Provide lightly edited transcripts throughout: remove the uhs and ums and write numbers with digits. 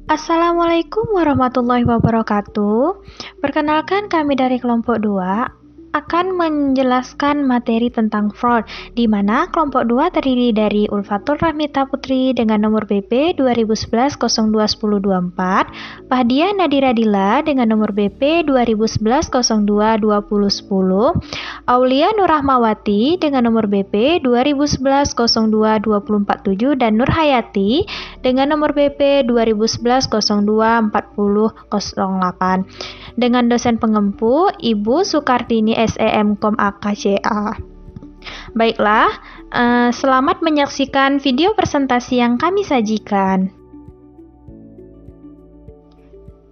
Assalamualaikum warahmatullahi wabarakatuh. Perkenalkan kami dari kelompok 2 akan menjelaskan materi tentang fraud, di mana kelompok 2 terdiri dari Ulfatul Rahmita Putri dengan nomor BP 2011-02-1024, Fahdia Nadira Dila dengan nomor BP 2011-02-2010, Aulia Nurrahmawati dengan nomor BP 2011-02-2047, dan Nur Hayati dengan nomor BP 2011-02-4008 dengan dosen pengempu Ibu Sukartini SEM.Com AKCA. Baiklah, selamat menyaksikan video presentasi yang kami sajikan.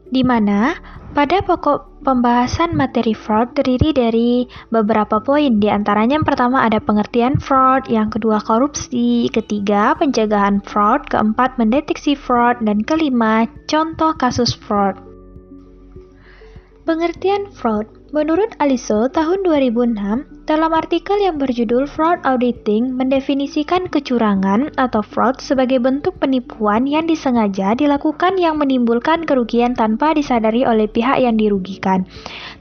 Di mana pada pokok pembahasan materi fraud terdiri dari beberapa poin. Di antaranya yang pertama ada pengertian fraud, yang kedua korupsi, ketiga pencegahan fraud, keempat mendeteksi fraud, dan kelima contoh kasus fraud. Pengertian fraud menurut Aliso tahun 2006 dalam artikel yang berjudul Fraud Auditing mendefinisikan kecurangan atau fraud sebagai bentuk penipuan yang disengaja dilakukan yang menimbulkan kerugian tanpa disadari oleh pihak yang dirugikan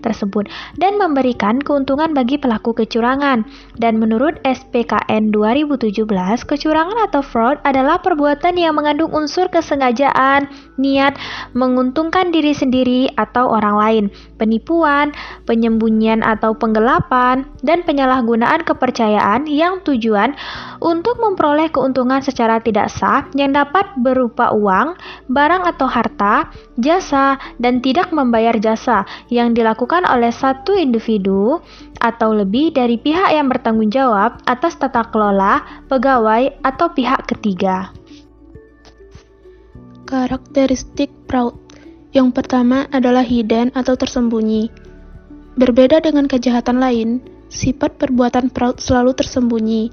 tersebut dan memberikan keuntungan bagi pelaku kecurangan. Dan menurut SPKN 2017, kecurangan atau fraud adalah perbuatan yang mengandung unsur kesengajaan, niat, menguntungkan diri sendiri atau orang lain, penipuan, penyembunyian atau penggelapan, dan penyalahgunaan kepercayaan yang tujuan untuk memperoleh keuntungan secara tidak sah yang dapat berupa uang, barang atau harta, jasa, dan tidak membayar jasa yang dilakukan oleh satu individu atau lebih dari pihak yang bertanggung jawab atas tata kelola, pegawai, atau pihak ketiga. Karakteristik fraud. Yang pertama adalah hidden atau tersembunyi. Berbeda dengan kejahatan lain, sifat perbuatan fraud selalu tersembunyi.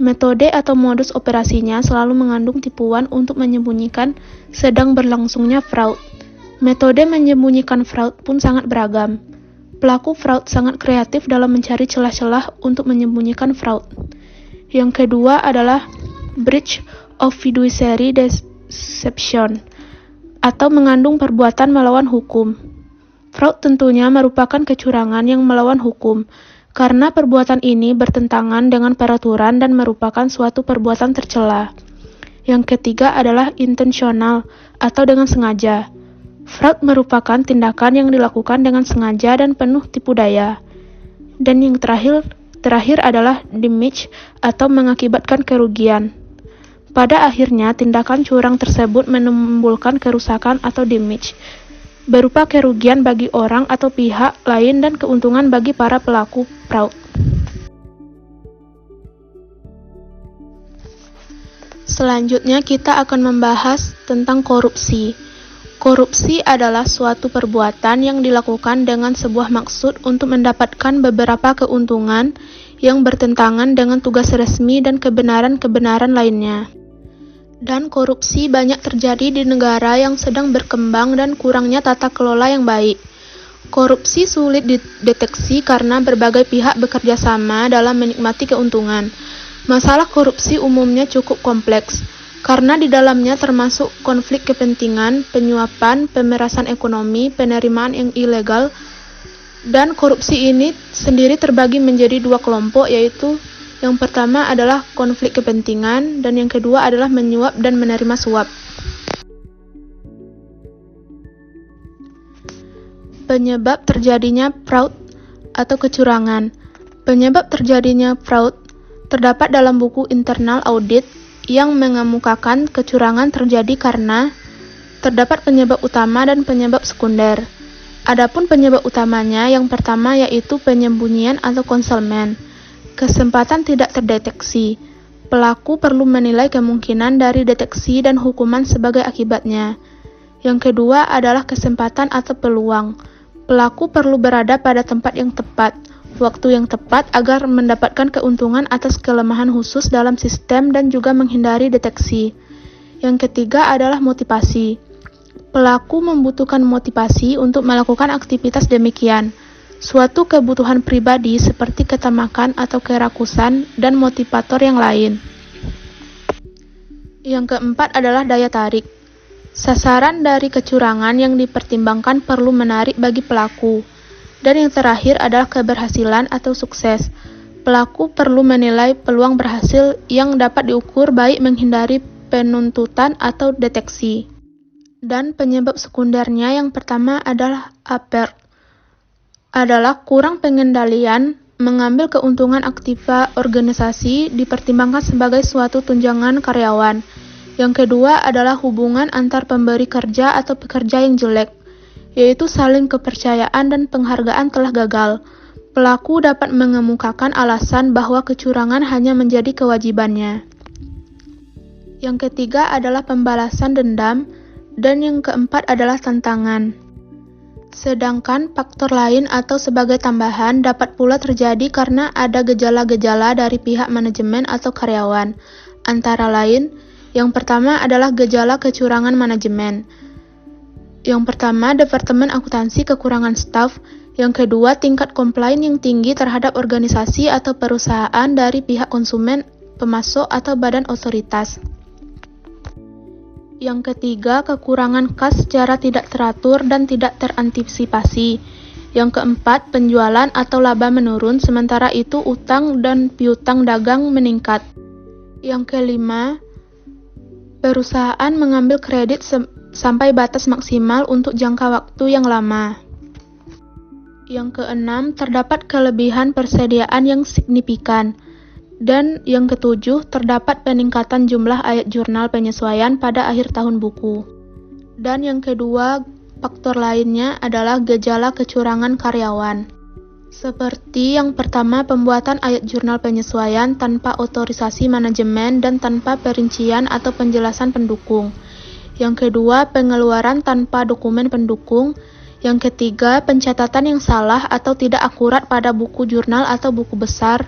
Metode atau modus operasinya selalu mengandung tipuan untuk menyembunyikan sedang berlangsungnya fraud. Metode menyembunyikan fraud pun sangat beragam. Pelaku fraud sangat kreatif dalam mencari celah-celah untuk menyembunyikan fraud. Yang kedua adalah breach of fiduciary deception atau mengandung perbuatan melawan hukum. Fraud tentunya merupakan kecurangan yang melawan hukum, karena perbuatan ini bertentangan dengan peraturan dan merupakan suatu perbuatan tercela. Yang ketiga adalah intentional atau dengan sengaja. Fraud merupakan tindakan yang dilakukan dengan sengaja dan penuh tipu daya. Dan yang terakhir adalah damage atau mengakibatkan kerugian. Pada akhirnya, tindakan curang tersebut menimbulkan kerusakan atau damage, berupa kerugian bagi orang atau pihak lain dan keuntungan bagi para pelaku fraud. Selanjutnya kita akan membahas tentang korupsi. Korupsi adalah suatu perbuatan yang dilakukan dengan sebuah maksud untuk mendapatkan beberapa keuntungan yang bertentangan dengan tugas resmi dan kebenaran-kebenaran lainnya. Dan korupsi banyak terjadi di negara yang sedang berkembang dan kurangnya tata kelola yang baik. Korupsi sulit dideteksi karena berbagai pihak bekerja sama dalam menikmati keuntungan. Masalah korupsi umumnya cukup kompleks, karena di dalamnya termasuk konflik kepentingan, penyuapan, pemerasan ekonomi, penerimaan yang ilegal, dan korupsi ini sendiri terbagi menjadi dua kelompok, yaitu yang pertama adalah konflik kepentingan, dan yang kedua adalah menyuap dan menerima suap. Penyebab terjadinya fraud atau kecurangan. Penyebab terjadinya fraud terdapat dalam buku internal audit yang mengemukakan kecurangan terjadi karena terdapat penyebab utama dan penyebab sekunder. Adapun penyebab utamanya yang pertama yaitu penyembunyian atau concealment. Kesempatan tidak terdeteksi. Pelaku perlu menilai kemungkinan dari deteksi dan hukuman sebagai akibatnya. Yang kedua adalah kesempatan atau peluang. Pelaku perlu berada pada tempat yang tepat, waktu yang tepat agar mendapatkan keuntungan atas kelemahan khusus dalam sistem dan juga menghindari deteksi. Yang ketiga adalah motivasi. Pelaku membutuhkan motivasi untuk melakukan aktivitas demikian. Suatu kebutuhan pribadi seperti ketamakan atau kerakusan dan motivator yang lain. Yang keempat adalah daya tarik. Sasaran dari kecurangan yang dipertimbangkan perlu menarik bagi pelaku. Dan yang terakhir adalah keberhasilan atau sukses. Pelaku perlu menilai peluang berhasil yang dapat diukur baik menghindari penuntutan atau deteksi. Dan penyebab sekundernya yang pertama adalah APER, adalah kurang pengendalian, mengambil keuntungan aktiva organisasi dipertimbangkan sebagai suatu tunjangan karyawan. Yang kedua adalah hubungan antar pemberi kerja atau pekerja yang jelek, yaitu saling kepercayaan dan penghargaan telah gagal. Pelaku dapat mengemukakan alasan bahwa kecurangan hanya menjadi kewajibannya. Yang ketiga adalah pembalasan dendam, dan yang keempat adalah tantangan. Sedangkan faktor lain atau sebagai tambahan dapat pula terjadi karena ada gejala-gejala dari pihak manajemen atau karyawan. Antara lain, yang pertama adalah gejala kecurangan manajemen. Yang pertama, Departemen Akuntansi kekurangan staf. Yang kedua, tingkat komplain yang tinggi terhadap organisasi atau perusahaan dari pihak konsumen, pemasok, atau badan otoritas. Yang ketiga, kekurangan kas secara tidak teratur dan tidak terantisipasi. Yang keempat, penjualan atau laba menurun, sementara itu utang dan piutang dagang meningkat. Yang kelima, perusahaan mengambil kredit sampai batas maksimal untuk jangka waktu yang lama. Yang keenam, terdapat kelebihan persediaan yang signifikan. Dan yang ketujuh, terdapat peningkatan jumlah ayat jurnal penyesuaian pada akhir tahun buku. Dan yang kedua, faktor lainnya adalah gejala kecurangan karyawan. Seperti yang pertama, pembuatan ayat jurnal penyesuaian tanpa otorisasi manajemen dan tanpa perincian atau penjelasan pendukung. Yang kedua, pengeluaran tanpa dokumen pendukung. Yang ketiga, pencatatan yang salah atau tidak akurat pada buku jurnal atau buku besar.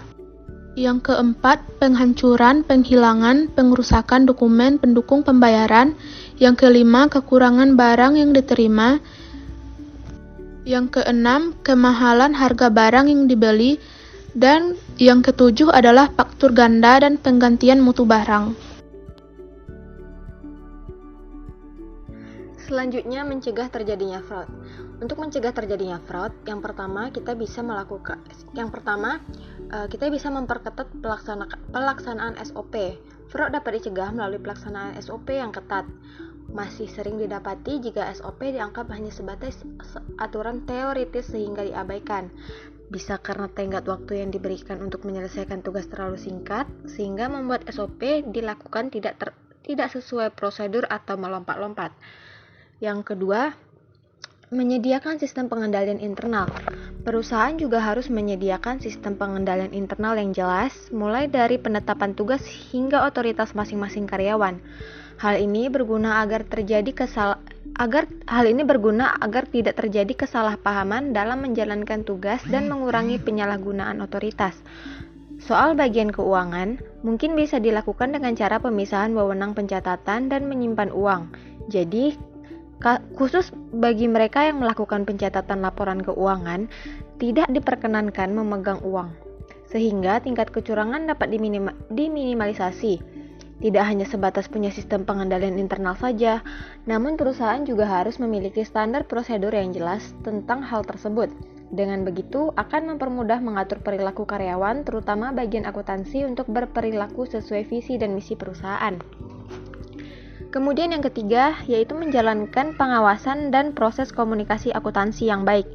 Yang keempat, penghancuran, penghilangan, pengerusakan dokumen pendukung pembayaran. Yang kelima, kekurangan barang yang diterima. Yang keenam, kemahalan harga barang yang dibeli. Dan yang ketujuh adalah faktur ganda dan penggantian mutu barang. Selanjutnya, mencegah terjadinya fraud. Untuk mencegah terjadinya fraud, yang pertama kita bisa memperketat pelaksanaan SOP. Fraud dapat dicegah melalui pelaksanaan SOP yang ketat. Masih sering didapati jika SOP dianggap hanya sebatas aturan teoritis sehingga diabaikan. Bisa karena tenggat waktu yang diberikan untuk menyelesaikan tugas terlalu singkat, sehingga membuat SOP dilakukan tidak sesuai prosedur atau melompat-lompat. Yang kedua, menyediakan sistem pengendalian internal. Perusahaan juga harus menyediakan sistem pengendalian internal yang jelas, mulai dari penetapan tugas hingga otoritas masing-masing karyawan. Hal ini berguna agar tidak terjadi kesalahpahaman dalam menjalankan tugas dan mengurangi penyalahgunaan otoritas. Soal bagian keuangan, mungkin bisa dilakukan dengan cara pemisahan wewenang pencatatan dan menyimpan uang. Jadi, khusus bagi mereka yang melakukan pencatatan laporan keuangan, tidak diperkenankan memegang uang, sehingga tingkat kecurangan dapat diminimalisasi. Tidak hanya sebatas punya sistem pengendalian internal saja, namun perusahaan juga harus memiliki standar prosedur yang jelas tentang hal tersebut. Dengan begitu, akan mempermudah mengatur perilaku karyawan, terutama bagian akuntansi untuk berperilaku sesuai visi dan misi perusahaan. Kemudian yang ketiga, yaitu menjalankan pengawasan dan proses komunikasi akuntansi yang baik.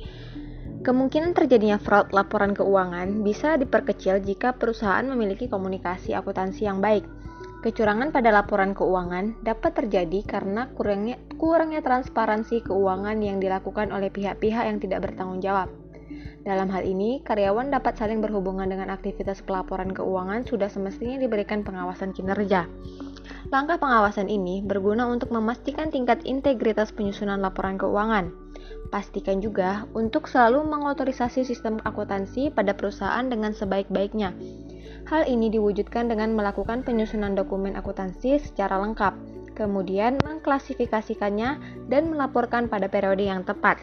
Kemungkinan terjadinya fraud laporan keuangan bisa diperkecil jika perusahaan memiliki komunikasi akuntansi yang baik. Kecurangan pada laporan keuangan dapat terjadi karena kurangnya transparansi keuangan yang dilakukan oleh pihak-pihak yang tidak bertanggung jawab. Dalam hal ini, karyawan dapat saling berhubungan dengan aktivitas pelaporan keuangan sudah semestinya diberikan pengawasan kinerja. Langkah pengawasan ini berguna untuk memastikan tingkat integritas penyusunan laporan keuangan. Pastikan juga untuk selalu mengotorisasi sistem akuntansi pada perusahaan dengan sebaik-baiknya. Hal ini diwujudkan dengan melakukan penyusunan dokumen akuntansi secara lengkap, kemudian mengklasifikasikannya dan melaporkan pada periode yang tepat.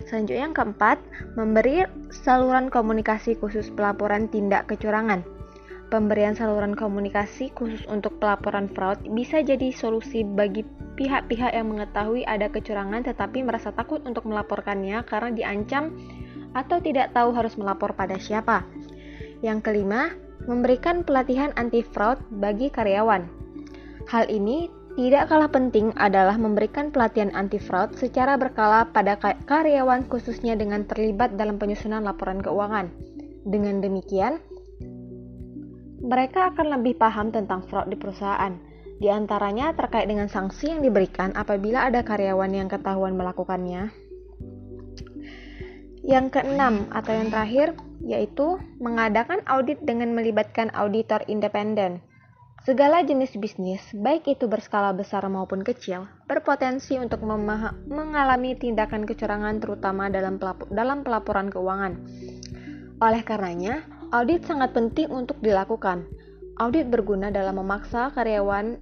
Selanjutnya yang keempat, memberi saluran komunikasi khusus pelaporan tindak kecurangan. Pemberian saluran komunikasi khusus untuk pelaporan fraud bisa jadi solusi bagi pihak-pihak yang mengetahui ada kecurangan tetapi merasa takut untuk melaporkannya karena diancam atau tidak tahu harus melapor pada siapa. Yang kelima, memberikan pelatihan anti-fraud bagi karyawan. Hal ini tidak kalah penting adalah memberikan pelatihan anti-fraud secara berkala pada karyawan khususnya dengan terlibat dalam penyusunan laporan keuangan. Dengan demikian, mereka akan lebih paham tentang fraud di perusahaan, di antaranya terkait dengan sanksi yang diberikan apabila ada karyawan yang ketahuan melakukannya. Yang keenam atau yang terakhir, yaitu mengadakan audit dengan melibatkan auditor independen. Segala jenis bisnis, baik itu berskala besar maupun kecil, berpotensi untuk mengalami tindakan kecurangan terutama dalam pelaporan keuangan. Oleh karenanya, audit sangat penting untuk dilakukan. Audit berguna dalam memaksa karyawan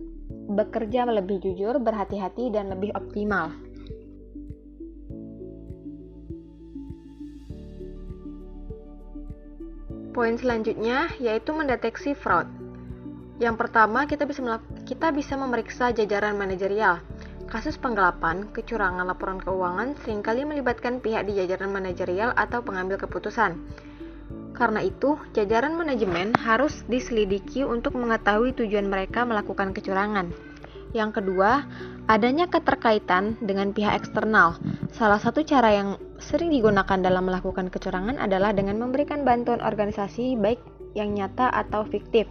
bekerja lebih jujur, berhati-hati, dan lebih optimal. Poin selanjutnya yaitu mendeteksi fraud. Yang pertama, kita bisa memeriksa jajaran manajerial. Kasus penggelapan, kecurangan laporan keuangan seringkali melibatkan pihak di jajaran manajerial atau pengambil keputusan. Karena itu, jajaran manajemen harus diselidiki untuk mengetahui tujuan mereka melakukan kecurangan. Yang kedua, adanya keterkaitan dengan pihak eksternal. Salah satu cara yang sering digunakan dalam melakukan kecurangan adalah dengan memberikan bantuan organisasi baik yang nyata atau fiktif.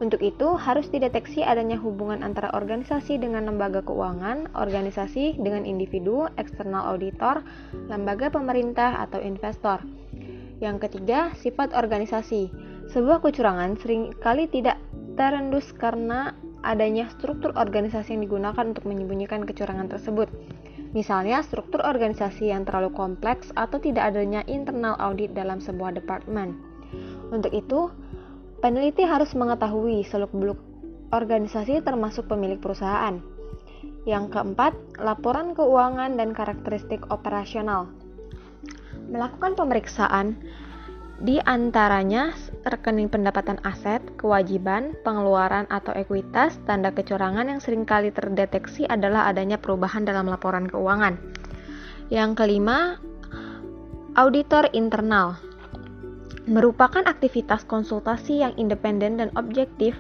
Untuk itu, harus dideteksi adanya hubungan antara organisasi dengan lembaga keuangan, organisasi dengan individu, eksternal auditor, lembaga pemerintah, atau investor. Yang ketiga, sifat organisasi. Sebuah kecurangan seringkali tidak terendus karena adanya struktur organisasi yang digunakan untuk menyembunyikan kecurangan tersebut. Misalnya, struktur organisasi yang terlalu kompleks atau tidak adanya internal audit dalam sebuah departemen. Untuk itu, peneliti harus mengetahui seluk-beluk organisasi termasuk pemilik perusahaan. Yang keempat, laporan keuangan dan karakteristik operasional. Melakukan pemeriksaan di antaranya rekening pendapatan aset, kewajiban, pengeluaran atau ekuitas. Tanda kecurangan yang seringkali terdeteksi adalah adanya perubahan dalam laporan keuangan. Yang kelima, auditor internal. Merupakan aktivitas konsultasi yang independen dan objektif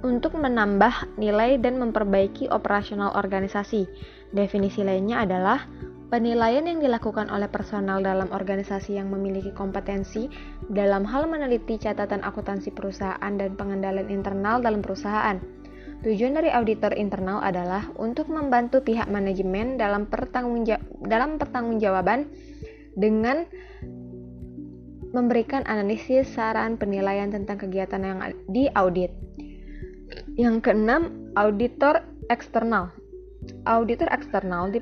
untuk menambah nilai dan memperbaiki operasional organisasi. Definisi lainnya adalah penilaian yang dilakukan oleh personal dalam organisasi yang memiliki kompetensi dalam hal meneliti catatan akuntansi perusahaan dan pengendalian internal dalam perusahaan. Tujuan dari auditor internal adalah untuk membantu pihak manajemen dalam pertanggungjawaban dengan memberikan analisis, saran, penilaian tentang kegiatan yang diaudit. Yang keenam, auditor eksternal. Auditor eksternal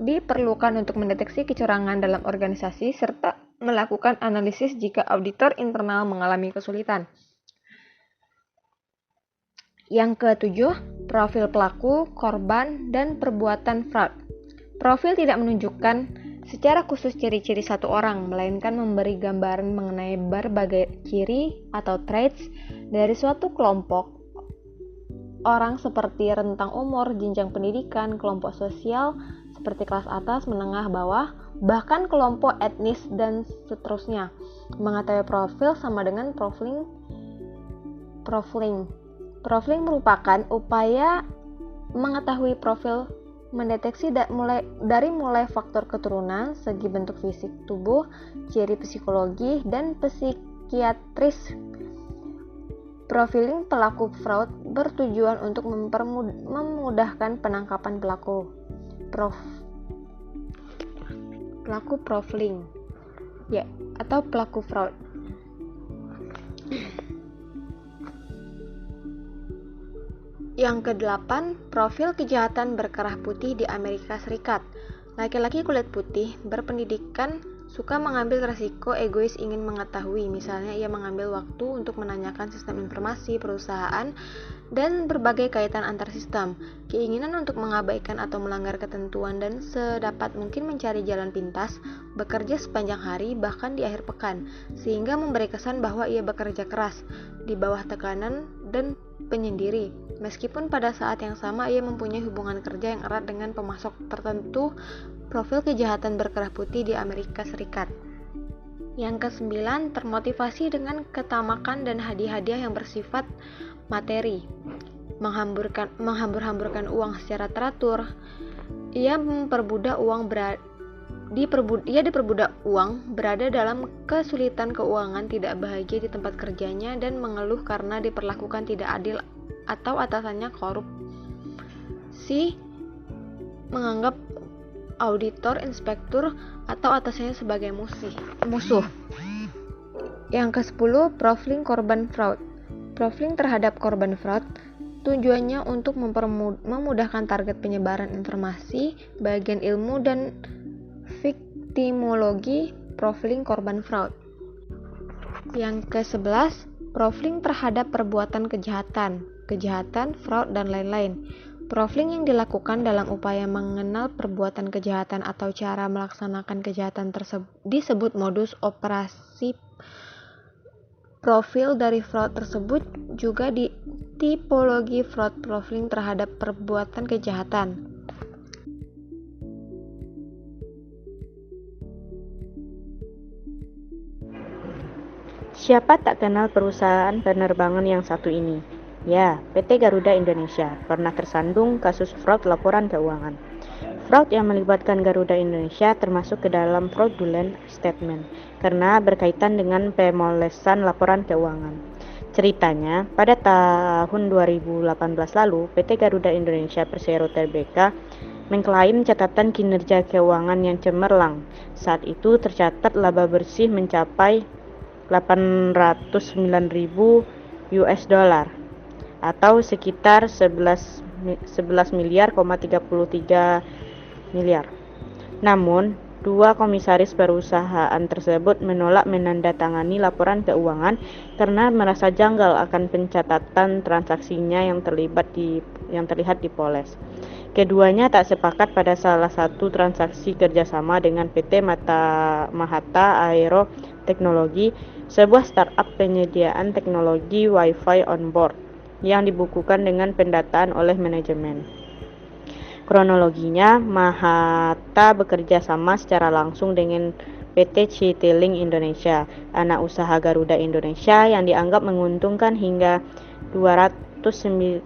diperlukan untuk mendeteksi kecurangan dalam organisasi serta melakukan analisis jika auditor internal mengalami kesulitan. Yang ketujuh, profil pelaku, korban, dan perbuatan fraud. Profil tidak menunjukkan secara khusus ciri-ciri satu orang, melainkan memberi gambaran mengenai berbagai ciri atau traits dari suatu kelompok orang seperti rentang umur, jenjang pendidikan, kelompok sosial seperti kelas atas, menengah, bawah, bahkan kelompok etnis dan seterusnya. Mengetahui profil sama dengan profiling. Profiling merupakan upaya mengetahui profil, mendeteksi dari mulai faktor keturunan, segi bentuk fisik tubuh, ciri psikologi, dan psikiatris. Profiling pelaku fraud bertujuan untuk memudahkan penangkapan pelaku profiling atau pelaku fraud. Yang kedelapan, profil kejahatan berkerah putih di Amerika Serikat. Laki-laki kulit putih berpendidikan Suka mengambil resiko, egois, ingin mengetahui. Misalnya ia mengambil waktu untuk menanyakan sistem informasi perusahaan dan berbagai kaitan antar sistem. Keinginan untuk mengabaikan atau melanggar ketentuan dan sedapat mungkin mencari jalan pintas, bekerja sepanjang hari bahkan di akhir pekan, sehingga memberi kesan bahwa ia bekerja keras, di bawah tekanan dan penyendiri. Meskipun pada saat yang sama ia mempunyai hubungan kerja yang erat dengan pemasok tertentu, profil kejahatan berkerah putih di Amerika Serikat. Yang kesembilan, termotivasi dengan ketamakan dan hadiah-hadiah yang bersifat materi. Menghambur-hamburkan uang secara teratur. Ia diperbudak uang, berada dalam kesulitan keuangan, tidak bahagia di tempat kerjanya, dan mengeluh karena diperlakukan tidak adil atau atasannya korup. Menganggap auditor, inspektur, atau atasannya sebagai musuh. Yang ke-10, profiling korban fraud. Profiling terhadap korban fraud tujuannya untuk memudahkan target penyebaran informasi, bagian ilmu, dan viktimologi profiling korban fraud. Yang ke-11, profiling terhadap perbuatan kejahatan, fraud, dan lain-lain. Profiling yang dilakukan dalam upaya mengenal perbuatan kejahatan atau cara melaksanakan kejahatan tersebut disebut modus operasi. Profil dari fraud tersebut juga di tipologi fraud, profiling terhadap perbuatan kejahatan. Siapa tak kenal perusahaan penerbangan yang satu ini? Ya, PT Garuda Indonesia pernah tersandung kasus fraud laporan keuangan. Fraud yang melibatkan Garuda Indonesia termasuk ke dalam fraudulent statement karena berkaitan dengan pemolesan laporan keuangan. Ceritanya, pada tahun 2018 lalu, PT Garuda Indonesia Persero Tbk mengklaim catatan kinerja keuangan yang cemerlang. Saat itu tercatat laba bersih mencapai 809.000 US dollar atau sekitar 11 miliar,33 miliar. Namun, dua komisaris perusahaan tersebut menolak menandatangani laporan keuangan karena merasa janggal akan pencatatan transaksinya yang terlihat di Poles. Keduanya tak sepakat pada salah satu transaksi kerjasama dengan PT Mahata Aero Teknologi, sebuah startup penyediaan teknologi Wi-Fi on board yang dibukukan dengan pendataan oleh manajemen. Kronologinya, Mahata bekerja sama secara langsung dengan PT Citylink Indonesia, anak usaha Garuda Indonesia yang dianggap menguntungkan hingga 239,9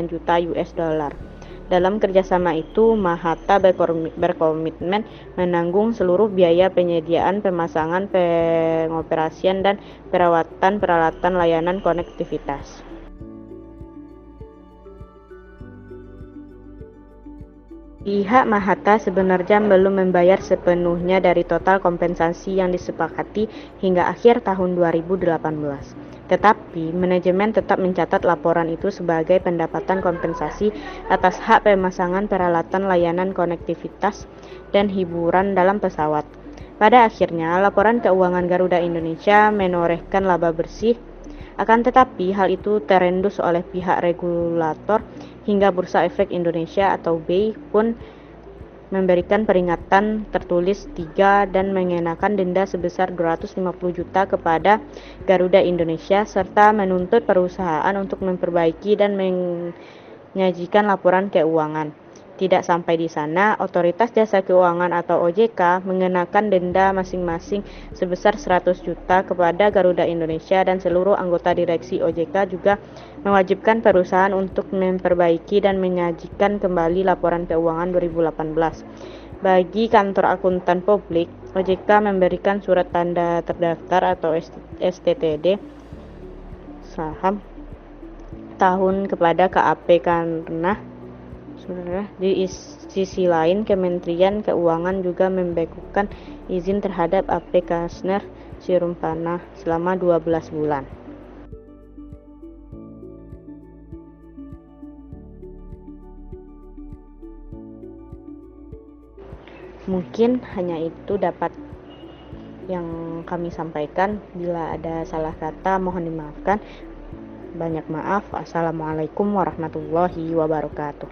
juta US dollar. Dalam kerjasama itu, Mahata berkomitmen menanggung seluruh biaya penyediaan, pemasangan, pengoperasian, dan perawatan peralatan layanan konektivitas. Pihak Mahata sebenarnya belum membayar sepenuhnya dari total kompensasi yang disepakati hingga akhir tahun 2018. Tetapi, manajemen tetap mencatat laporan itu sebagai pendapatan kompensasi atas hak pemasangan peralatan layanan konektivitas dan hiburan dalam pesawat. Pada akhirnya, laporan keuangan Garuda Indonesia menorehkan laba bersih. Akan tetapi, hal itu terendus oleh pihak regulator hingga Bursa Efek Indonesia atau BEI pun memberikan peringatan tertulis 3 dan mengenakan denda sebesar 250 juta kepada Garuda Indonesia serta menuntut perusahaan untuk memperbaiki dan menyajikan laporan keuangan. Tidak sampai di sana, Otoritas Jasa Keuangan atau OJK mengenakan denda masing-masing sebesar 100 juta kepada Garuda Indonesia, dan seluruh anggota direksi OJK juga mewajibkan perusahaan untuk memperbaiki dan menyajikan kembali laporan keuangan 2018. Bagi kantor akuntan publik, OJK memberikan surat tanda terdaftar atau STTD saham tahun kepada KAP karena di sisi lain, Kementerian Keuangan juga membekukan izin terhadap AP Kasner Sirumpana selama 12 bulan. Mungkin hanya itu dapat yang kami sampaikan. Bila ada salah kata mohon dimaafkan. Banyak maaf. Assalamualaikum warahmatullahi wabarakatuh.